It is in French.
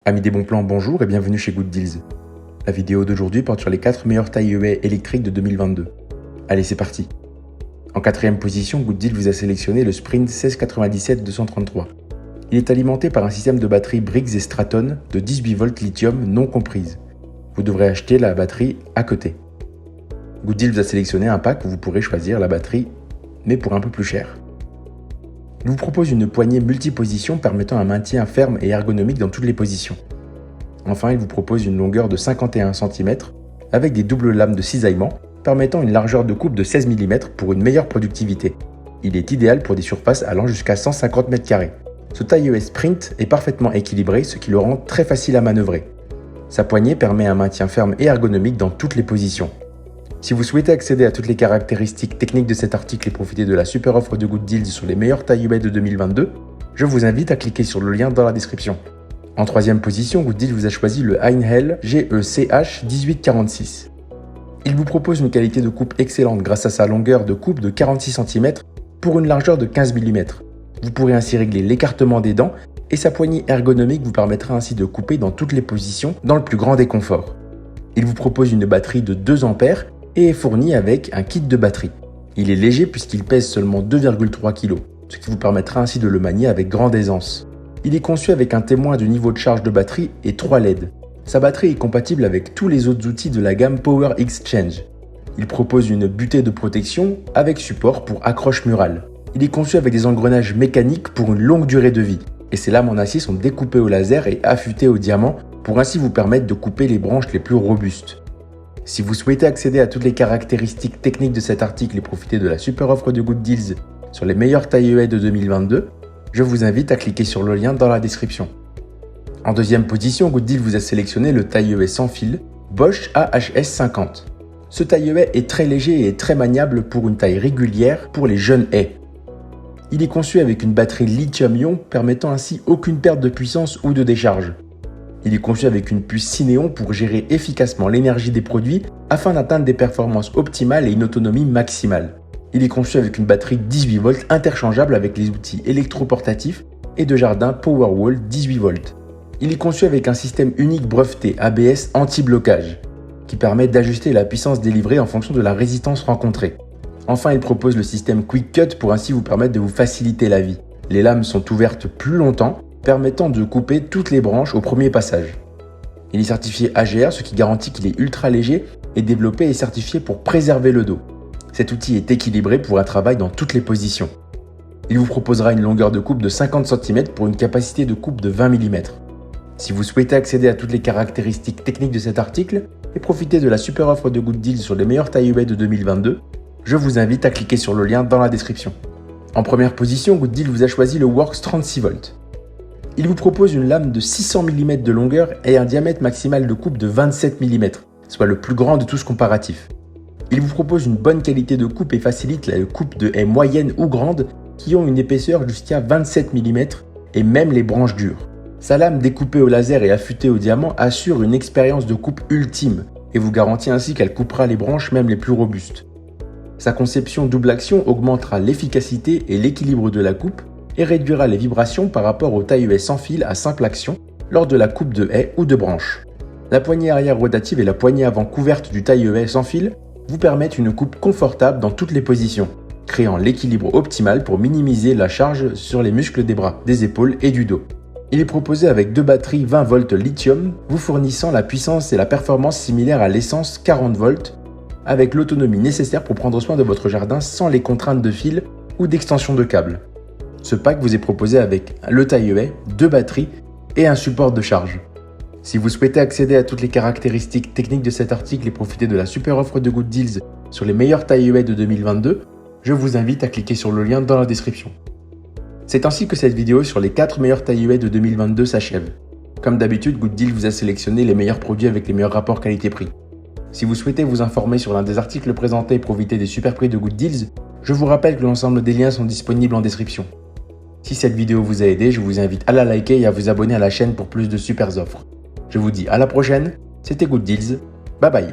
Amis des bons plans, bonjour et bienvenue chez Good Deals. La vidéo d'aujourd'hui porte sur les 4 meilleures tailles haies électriques de 2022. Allez, c'est parti. En 4ème position, Good Deals vous a sélectionné le Sprint 1697-233. Il est alimenté par un système de batterie Briggs et Stratton de 18 volts lithium non comprise. Vous devrez acheter la batterie à côté. Good Deals vous a sélectionné un pack où vous pourrez choisir la batterie, mais pour un peu plus cher. Il vous propose une poignée multiposition permettant un maintien ferme et ergonomique dans toutes les positions. Enfin, il vous propose une longueur de 51 cm avec des doubles lames de cisaillement permettant une largeur de coupe de 16 mm pour une meilleure productivité. Il est idéal pour des surfaces allant jusqu'à 150 m². Ce taille Sprint est parfaitement équilibré, ce qui le rend très facile à manœuvrer. Sa poignée permet un maintien ferme et ergonomique dans toutes les positions. Si vous souhaitez accéder à toutes les caractéristiques techniques de cet article et profiter de la super offre de Good Deals sur les meilleures tailles de 2022, je vous invite à cliquer sur le lien dans la description. En 3ème position, Good Deals vous a choisi le Einhell GECH 1846. Il vous propose une qualité de coupe excellente grâce à sa longueur de coupe de 46 cm pour une largeur de 15 mm. Vous pourrez ainsi régler l'écartement des dents et sa poignée ergonomique vous permettra ainsi de couper dans toutes les positions dans le plus grand des conforts. Il vous propose une batterie de 2 A et est fourni avec un kit de batterie. Il est léger puisqu'il pèse seulement 2,3 kg, ce qui vous permettra ainsi de le manier avec grande aisance. Il est conçu avec un témoin du niveau de charge de batterie et 3 LED. Sa batterie est compatible avec tous les autres outils de la gamme Power Exchange. Il propose une butée de protection avec support pour accroche murale. Il est conçu avec des engrenages mécaniques pour une longue durée de vie, et ses lames en acier sont découpées au laser et affûtées au diamant pour ainsi vous permettre de couper les branches les plus robustes. Si vous souhaitez accéder à toutes les caractéristiques techniques de cet article et profiter de la super offre de Good Deals sur les meilleures tailles haies de 2022, je vous invite à cliquer sur le lien dans la description. En 2ème position, Good Deals vous a sélectionné le taille sans fil Bosch AHS 50. Ce taille est très léger et très maniable pour une taille régulière pour les jeunes haies. Il est conçu avec une batterie lithium-ion permettant ainsi aucune perte de puissance ou de décharge. Il est conçu avec une puce Synéon pour gérer efficacement l'énergie des produits afin d'atteindre des performances optimales et une autonomie maximale. Il est conçu avec une batterie 18 volts interchangeable avec les outils électroportatifs et de jardin Powerwall 18 volts. Il est conçu avec un système unique breveté ABS anti-blocage qui permet d'ajuster la puissance délivrée en fonction de la résistance rencontrée. Enfin, il propose le système Quick Cut pour ainsi vous permettre de vous faciliter la vie. Les lames sont ouvertes plus longtemps, permettant de couper toutes les branches au premier passage. Il est certifié AGR, ce qui garantit qu'il est ultra léger et développé et certifié pour préserver le dos. Cet outil est équilibré pour un travail dans toutes les positions. Il vous proposera une longueur de coupe de 50 cm pour une capacité de coupe de 20 mm. Si vous souhaitez accéder à toutes les caractéristiques techniques de cet article et profiter de la super offre de Good Deals sur les meilleures tailles de 2022, je vous invite à cliquer sur le lien dans la description. En 1ère position, Good Deals vous a choisi le Works 36 volts. Il vous propose une lame de 600 mm de longueur et un diamètre maximal de coupe de 27 mm, soit le plus grand de tous comparatifs. Il vous propose une bonne qualité de coupe et facilite la coupe de haies moyennes ou grandes qui ont une épaisseur jusqu'à 27 mm et même les branches dures. Sa lame découpée au laser et affûtée au diamant assure une expérience de coupe ultime et vous garantit ainsi qu'elle coupera les branches même les plus robustes. Sa conception double action augmentera l'efficacité et l'équilibre de la coupe et réduira les vibrations par rapport au taille sans fil à simple action lors de la coupe de haies ou de branches. La poignée arrière rotative et la poignée avant couverte du taille sans fil vous permettent une coupe confortable dans toutes les positions, créant l'équilibre optimal pour minimiser la charge sur les muscles des bras, des épaules et du dos. Il est proposé avec 2 batteries 20 volts lithium, vous fournissant la puissance et la performance similaires à l'essence 40 volts, avec l'autonomie nécessaire pour prendre soin de votre jardin sans les contraintes de fil ou d'extension de câble. Ce pack vous est proposé avec le taille 2 batteries et un support de charge. Si vous souhaitez accéder à toutes les caractéristiques techniques de cet article et profiter de la super offre de Good Deals sur les meilleures tailles de 2022, je vous invite à cliquer sur le lien dans la description. C'est ainsi que cette vidéo sur les 4 meilleures tailles de 2022 s'achève. Comme d'habitude, Good Deals vous a sélectionné les meilleurs produits avec les meilleurs rapports qualité-prix. Si vous souhaitez vous informer sur l'un des articles présentés et profiter des super prix de Good Deals, je vous rappelle que l'ensemble des liens sont disponibles en description. Si cette vidéo vous a aidé, je vous invite à la liker et à vous abonner à la chaîne pour plus de super offres. Je vous dis à la prochaine, c'était Good Deals, bye bye.